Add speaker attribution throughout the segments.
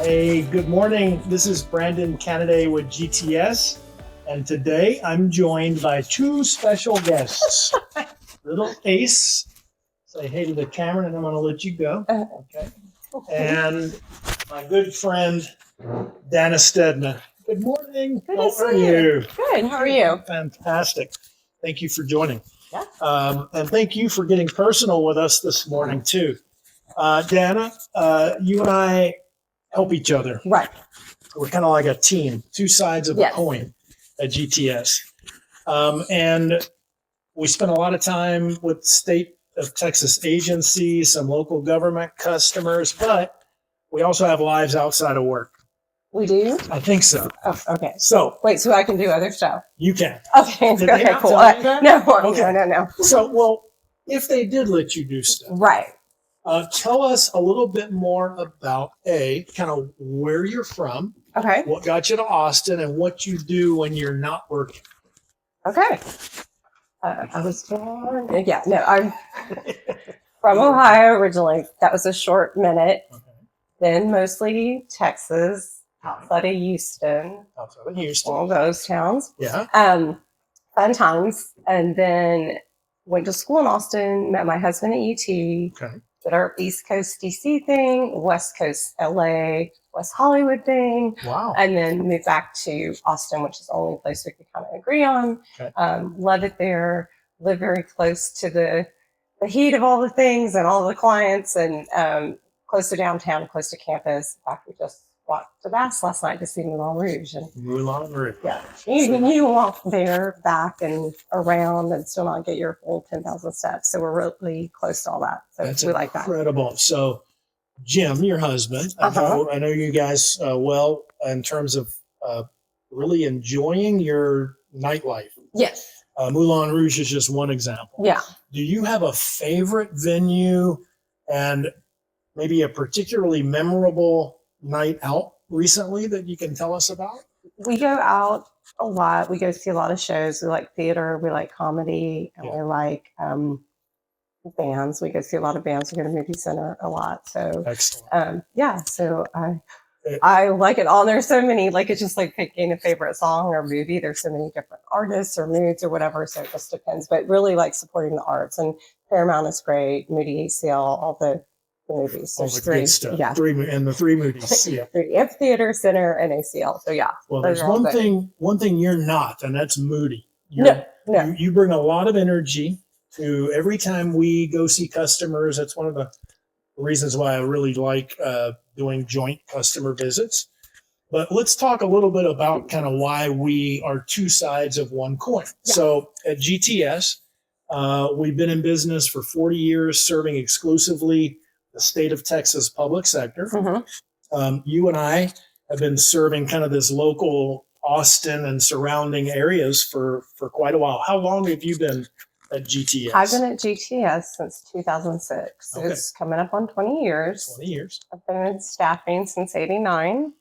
Speaker 1: Hey, good morning. This is Brandon Canaday with GTS, and today I'm joined by two special guests. Little Ace, say hey to the camera, and I'm going to let you go. Okay. And my good friend, Danna Stedman. Good morning.
Speaker 2: Good
Speaker 1: How
Speaker 2: to see
Speaker 1: are you?
Speaker 2: Good. How are you?
Speaker 1: Fantastic. Thank you for joining.
Speaker 2: Yeah.
Speaker 1: And thank you for getting personal with us this morning, too. Danna, you and I help each other.
Speaker 2: Right.
Speaker 1: We're kind of like a team, two sides of a
Speaker 2: Yes.
Speaker 1: coin at GTS. And we spend a lot of time with state of Texas agencies, some local government customers, but we also have lives outside of work.
Speaker 2: We do?
Speaker 1: I think so.
Speaker 2: Oh, okay.
Speaker 1: So
Speaker 2: Wait, so I can do other stuff?
Speaker 1: you can.
Speaker 2: Okay.
Speaker 1: Did they
Speaker 2: Okay,
Speaker 1: not
Speaker 2: cool.
Speaker 1: tell you that?
Speaker 2: No,
Speaker 1: Okay.
Speaker 2: no.
Speaker 1: So, well, if they did let you do stuff,
Speaker 2: Right.
Speaker 1: tell us a little bit more about kind of where you're from,
Speaker 2: Okay.
Speaker 1: what got you to Austin, and what you do when you're not working.
Speaker 2: Okay. I was born. Yeah, no, I'm from Ohio originally. That was a short minute.
Speaker 1: Okay.
Speaker 2: Then mostly Texas, outside of Houston,
Speaker 1: Outside of Houston.
Speaker 2: all those towns.
Speaker 1: Yeah.
Speaker 2: Fun times. And then went to school in Austin, met my husband at UT.
Speaker 1: Okay.
Speaker 2: Did our East Coast DC thing, West Coast LA, West Hollywood thing,
Speaker 1: Wow.
Speaker 2: and then moved back to Austin, which is the only place we could kind of agree on.
Speaker 1: Okay.
Speaker 2: Love it there. Live very close to the heat of all the things and all the clients, and close to downtown, close to campus. In fact, we just walked to Bass last night to see Moulin Rouge. And
Speaker 1: Moulin Rouge.
Speaker 2: yeah, you can walk there, back, and around, and still not get your full 10,000 steps. So we're really close to all that. So
Speaker 1: That's
Speaker 2: we like that.
Speaker 1: incredible. So, Jim, your husband, I know you guys well in terms of really enjoying your nightlife.
Speaker 2: Yes.
Speaker 1: Moulin Rouge is just one example.
Speaker 2: Yeah.
Speaker 1: Do you have a favorite venue and maybe a particularly memorable night out recently that you can tell us about?
Speaker 2: We go out a lot. We go see a lot of shows. We like theater. We like comedy. And we like bands. We go see a lot of bands. We go to movie center a lot. So
Speaker 1: excellent.
Speaker 2: yeah. So I like it all. And there's so many, like, it's just like picking a favorite song or movie. There's so many different artists or moods or whatever. So it just depends. But really like supporting the arts. And Paramount is great. Moody ACL, all the movies.
Speaker 1: All
Speaker 2: There's
Speaker 1: the good stuff.
Speaker 2: Yeah.
Speaker 1: The three movies. Yeah.
Speaker 2: Amphitheater, Center, and ACL. So yeah.
Speaker 1: Well, there's one thing you're not, and that's moody.
Speaker 2: No.
Speaker 1: You bring a lot of energy to every time we go see customers. That's one of the reasons why I really like doing joint customer visits. But let's talk a little bit about kind of why we are two sides of one coin. Yeah. So at GTS, we've been in business for 40 years, serving exclusively the state of Texas public sector. Mm-hmm. You and I have been serving kind of this local Austin and surrounding areas for quite a while. How long have you been at GTS?
Speaker 2: I've been at GTS since 2006. Okay. It's coming up on 20 years.
Speaker 1: 20 years.
Speaker 2: I've been in staffing since 89.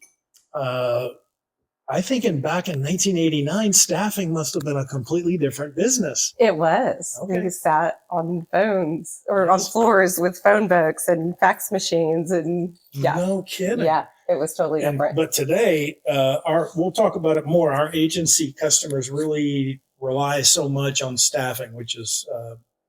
Speaker 1: I think back in 1989, staffing must have been a completely different business.
Speaker 2: It was. Okay. We sat on phones or on floors with phone books and fax machines, and yeah.
Speaker 1: No kidding.
Speaker 2: Yeah, it was totally different.
Speaker 1: But today, we'll talk about it more. Our agency customers really rely so much on staffing, which is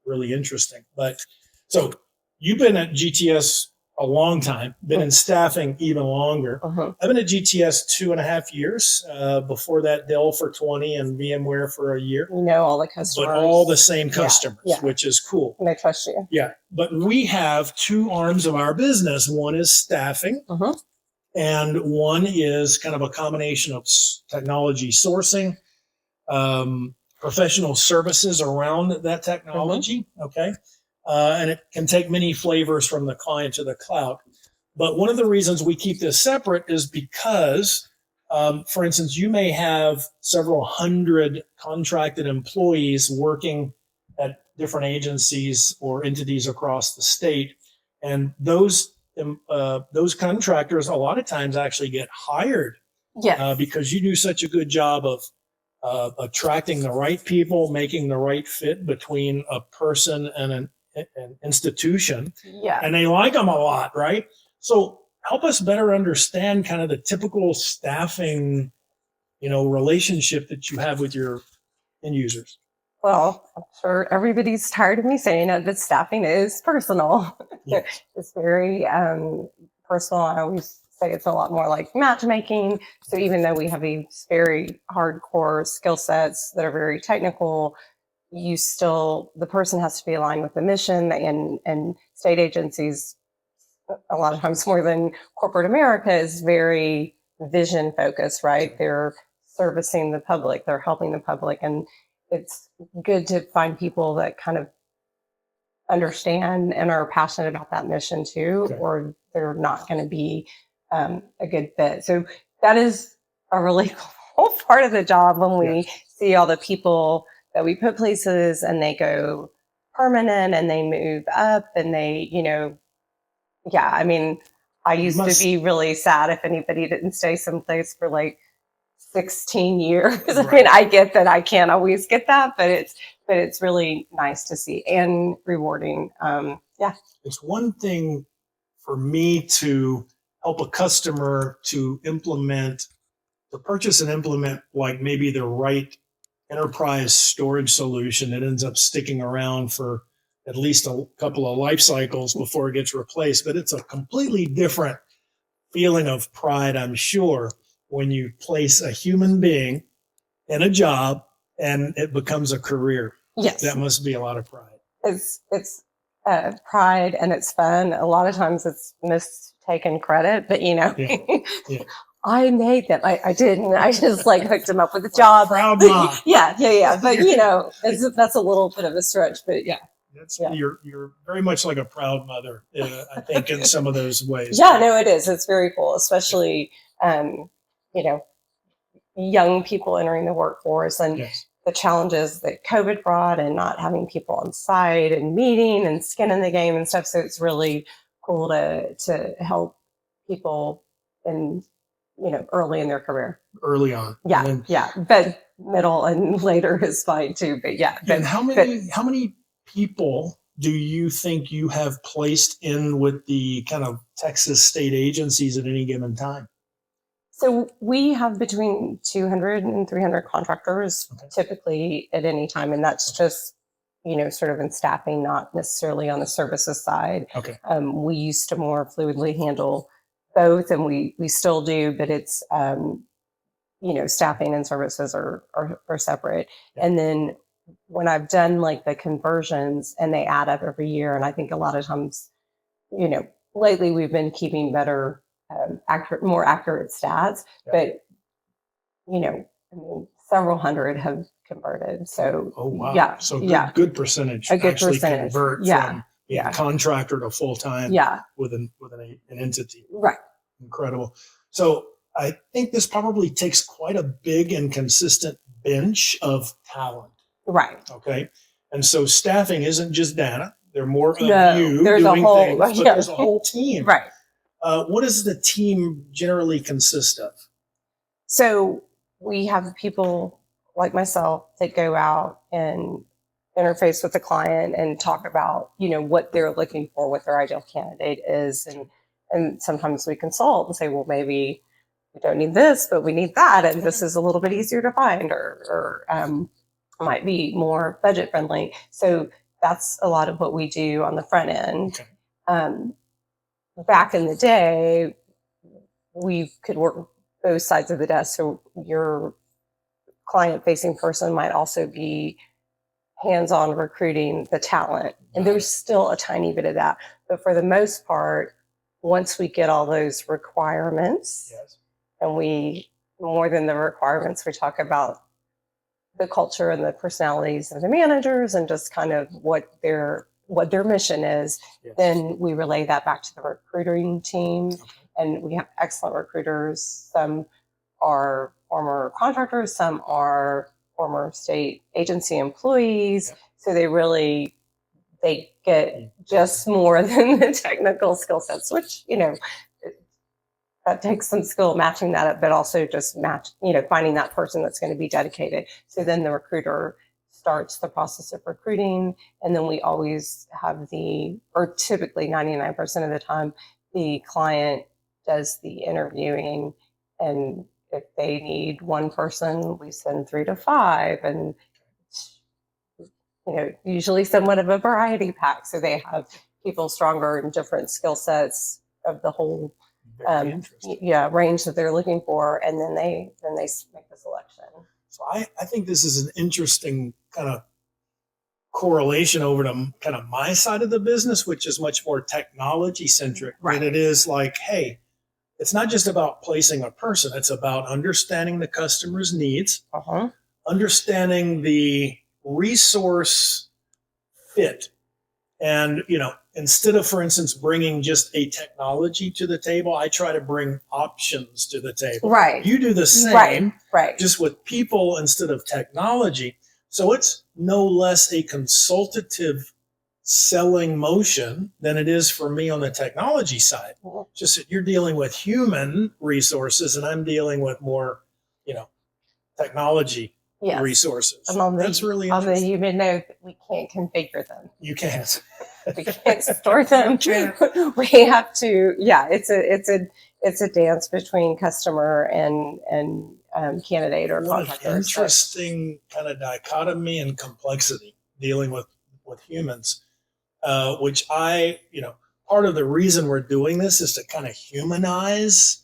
Speaker 1: really interesting. But so you've been at GTS a long time, been in staffing even longer. Uh-huh. I've been at GTS 2.5 years. Before that, Dell for 20 and VMware for a year.
Speaker 2: You know all the customers.
Speaker 1: But all the same customers, which is cool.
Speaker 2: And they trust you.
Speaker 1: Yeah. But we have two arms of our business. One is staffing, and one is kind of a combination of technology sourcing, professional services around that technology. Okay. And it can take many flavors from the client to the cloud. But one of the reasons we keep this separate is because, for instance, you may have several hundred contracted employees working at different agencies or entities across the state. And those contractors a lot of times actually get hired because you do such a good job of attracting the right people, making the right fit between a person and an institution. Yeah. And they like them a lot, right? So help us better understand kind of the typical staffing, relationship that you have with your end users.
Speaker 2: Well, I'm sure everybody's tired of me saying it, but staffing is personal.
Speaker 1: Yeah.
Speaker 2: It's very personal. I always say it's a lot more like matchmaking. So even though we have these very hardcore skill sets that are very technical, the person has to be aligned with the mission, and state agencies, a lot of times more than corporate America, is very vision focused, right? They're servicing the public, they're helping the public. And it's good to find people that kind of understand and are passionate about that mission too,
Speaker 1: Okay.
Speaker 2: or they're not going to be a good fit. So that is a really cool part of the job when we see all the people that we put places and they go permanent and they move up and they, I mean, I used to be really sad if anybody didn't stay someplace for like 16 years.
Speaker 1: Right.
Speaker 2: I mean, I get that I can't always get that, but it's really nice to see and rewarding.
Speaker 1: It's one thing for me to help a customer to purchase and implement like maybe the right enterprise storage solution that ends up sticking around for at least a couple of life cycles before it gets replaced. But it's a completely different feeling of pride, I'm sure, when you place a human being in a job and it becomes a career.
Speaker 2: Yes.
Speaker 1: That must be a lot of pride.
Speaker 2: It's pride and it's fun. A lot of times it's mistaken credit, but
Speaker 1: Yeah.
Speaker 2: I made them. I didn't. I just like hooked them up with a job.
Speaker 1: Proud mom.
Speaker 2: Yeah. But that's a little bit of a stretch, but yeah.
Speaker 1: You're very much like a proud mother, I think, in some of those ways.
Speaker 2: Yeah, no, it is. It's very cool, especially young people entering the workforce and the challenges that COVID brought and not having people on site and meeting and skin in the game and stuff. So it's really cool to help people in early in their career.
Speaker 1: Early on.
Speaker 2: Yeah. But middle and later is fine too. But yeah.
Speaker 1: And how many people do you think you have placed in with the kind of Texas state agencies at any given time?
Speaker 2: So we have between 200 and 300 contractors typically at any time. And that's just, sort of in staffing, not necessarily on the services side.
Speaker 1: Okay.
Speaker 2: We used to more fluidly handle both, and we still do, but it's, staffing and services are separate.
Speaker 1: Yeah.
Speaker 2: And then when I've done like the conversions and they add up every year, and I think a lot of times, lately we've been keeping better, more accurate stats, but several hundred have converted. So
Speaker 1: wow. So good percentage.
Speaker 2: A good percentage.
Speaker 1: Convert from contractor to full time. With an entity.
Speaker 2: Right.
Speaker 1: Incredible. So I think this probably takes quite a big and consistent bench of talent.
Speaker 2: Right.
Speaker 1: Okay. And so staffing isn't just Danna. There are more of you
Speaker 2: there's
Speaker 1: doing
Speaker 2: a whole,
Speaker 1: things, but there's a whole team.
Speaker 2: Right.
Speaker 1: What does the team generally consist of?
Speaker 2: So we have people like myself that go out and interface with the client and talk about, what they're looking for, what their ideal candidate is. And sometimes we consult and say, well, maybe we don't need this, but we need that. And this is a little bit easier to find or might be more budget friendly. So that's a lot of what we do on the front end.
Speaker 1: Okay.
Speaker 2: Back in the day, we could work both sides of the desk. So your client-facing person might also be hands-on recruiting the talent. And there's still a tiny bit of that. But for the most part, once we get all those requirements, and more than the requirements, we talk about the culture and the personalities of the managers and just kind of what their mission is, then we relay that back to the recruiting team. And we have excellent recruiters. Some are former contractors, some are former state agency employees. So they get just more than the technical skill sets, which, that takes some skill matching that up, but also just finding that person that's going to be dedicated. So then the recruiter starts the process of recruiting. And then we always have typically 99% of the time, the client does the interviewing, and if they need one person, we send 3 to 5, and usually somewhat of a variety pack, so they have people stronger in different skill sets of the whole
Speaker 1: Very interesting.
Speaker 2: range that they're looking for, and then they make the selection.
Speaker 1: So I think this is an interesting kind of correlation over to kind of my side of the business, which is much more technology centric.
Speaker 2: Right.
Speaker 1: And it is like, hey, it's not just about placing a person, it's about understanding the customer's needs, understanding the resource fit. And, instead of, for instance, bringing just a technology to the table, I try to bring options to the table.
Speaker 2: Right.
Speaker 1: You do the same,
Speaker 2: right.
Speaker 1: just with people instead of technology. So it's no less a consultative selling motion than it is for me on the technology side. Just that you're dealing with human resources and I'm dealing with more, technology resources. That's really interesting.
Speaker 2: On the human note, we can't configure them.
Speaker 1: You can't.
Speaker 2: We can't store them. We have to. Yeah, it's a dance between customer and candidate or contractor.
Speaker 1: Interesting kind of dichotomy and complexity dealing with humans, which part of the reason we're doing this is to kind of humanize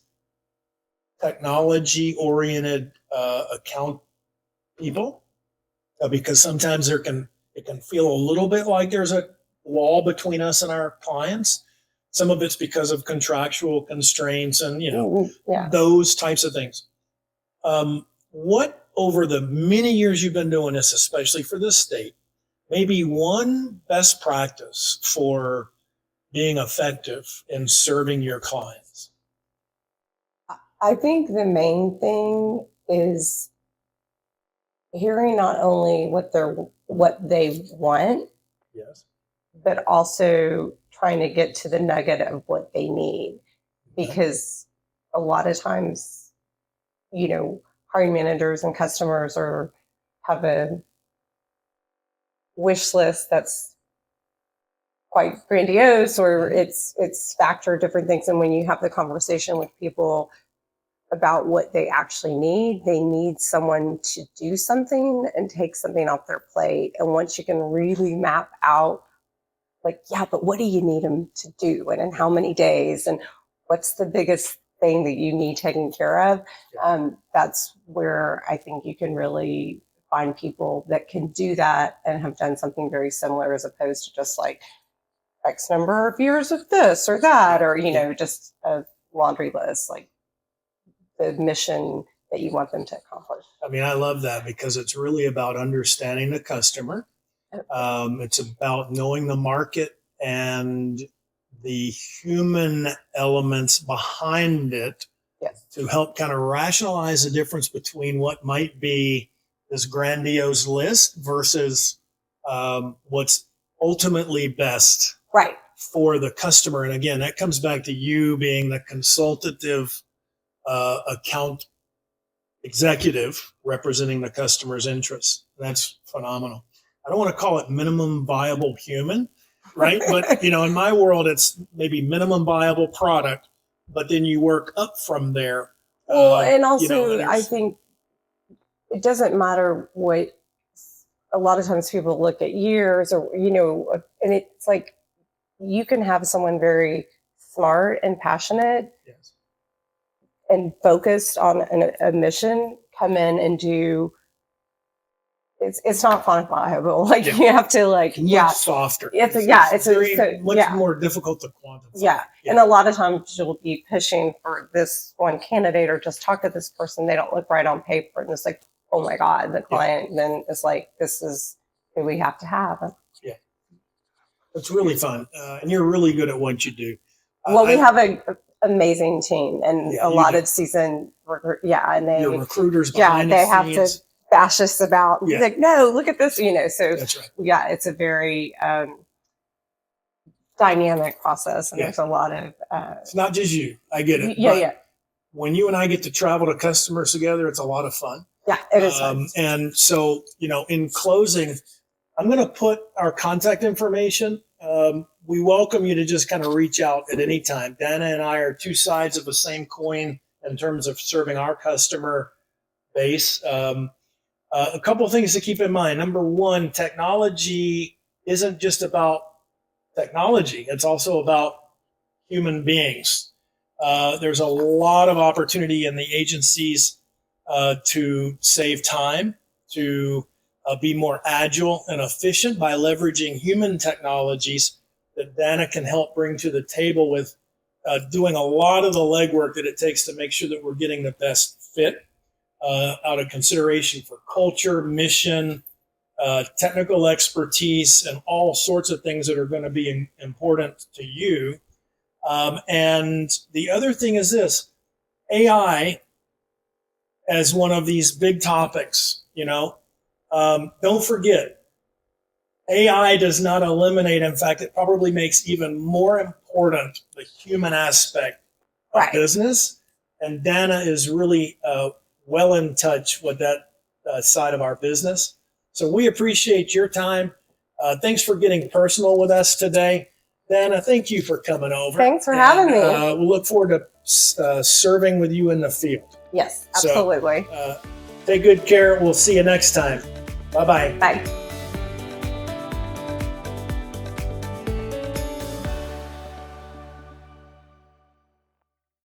Speaker 1: technology oriented account people, because sometimes it can feel a little bit like there's a wall between us and our clients. Some of it's because of contractual constraints and those types of things. What, over the many years you've been doing this, especially for this state, maybe one best practice for being effective in serving your clients?
Speaker 2: I think the main thing is hearing not only what they want,
Speaker 1: yes,
Speaker 2: but also trying to get to the nugget of what they need. Because a lot of times, hiring managers and customers have a wish list that's quite grandiose, or it's factored different things. And when you have the conversation with people about what they actually need, they need someone to do something and take something off their plate. And once you can really map out, but what do you need them to do, and in how many days, and what's the biggest thing that you need taken care of? That's where I think you can really find people that can do that and have done something very similar, as opposed to just like X number of years of this or that, or, just a laundry list, like the mission that you want them to accomplish.
Speaker 1: I mean, I love that because it's really about understanding the customer. It's about knowing the market and the human elements behind it to help kind of rationalize the difference between what might be this grandiose list versus what's ultimately best for the customer. And again, that comes back to you being the consultative account executive representing the customer's interests. That's phenomenal. I don't want to call it minimum viable human, right? But, in my world, it's maybe minimum viable product, but then you work up from there.
Speaker 2: Well, and also I think it doesn't matter what, a lot of times people look at years or, and it's like you can have someone very smart and passionate and focused on a mission come in and do. It's not quantifiable. You have to
Speaker 1: softer.
Speaker 2: It's
Speaker 1: much more difficult to quantify.
Speaker 2: Yeah. And a lot of times you'll be pushing for this one candidate or just talk to this person. They don't look right on paper, and it's like, oh my God, the client then is like, this is who we have to have.
Speaker 1: Yeah, it's really fun, and you're really good at what you do.
Speaker 2: Well, we have an amazing team and a lot of seasoned and
Speaker 1: your recruiters behind
Speaker 2: they
Speaker 1: the
Speaker 2: have
Speaker 1: scenes.
Speaker 2: to bash us about like, no, look at this, so
Speaker 1: that's right.
Speaker 2: It's a very dynamic process, and there's a lot of
Speaker 1: it's not just you, I get it, when you and I get to travel to customers together, it's a lot of fun.
Speaker 2: It is fun.
Speaker 1: And so in closing, I'm going to put our contact information we welcome you to just kind of reach out at any time. Danna and I are two sides of the same coin in terms of serving our customer base. A couple of things to keep in mind. Number one, technology isn't just about technology. It's also about human beings. There's a lot of opportunity in the agencies to save time, to be more agile and efficient by leveraging human technologies that Danna can help bring to the table with doing a lot of the legwork that it takes to make sure that we're getting the best fit out of consideration for culture, mission, technical expertise, and all sorts of things that are going to be important to you. And the other thing is this: AI as one of these big topics, don't forget, AI does not eliminate. In fact, it probably makes even more important the human aspect of business. And Danna is really well in touch with that side of our business. So we appreciate your time. Thanks for getting personal with us today. Danna, thank you for coming over.
Speaker 2: Thanks for having me.
Speaker 1: We'll look forward to serving with you in the field.
Speaker 2: Yes, absolutely.
Speaker 1: So, take good care. We'll see you next time. Bye-bye.
Speaker 2: Bye.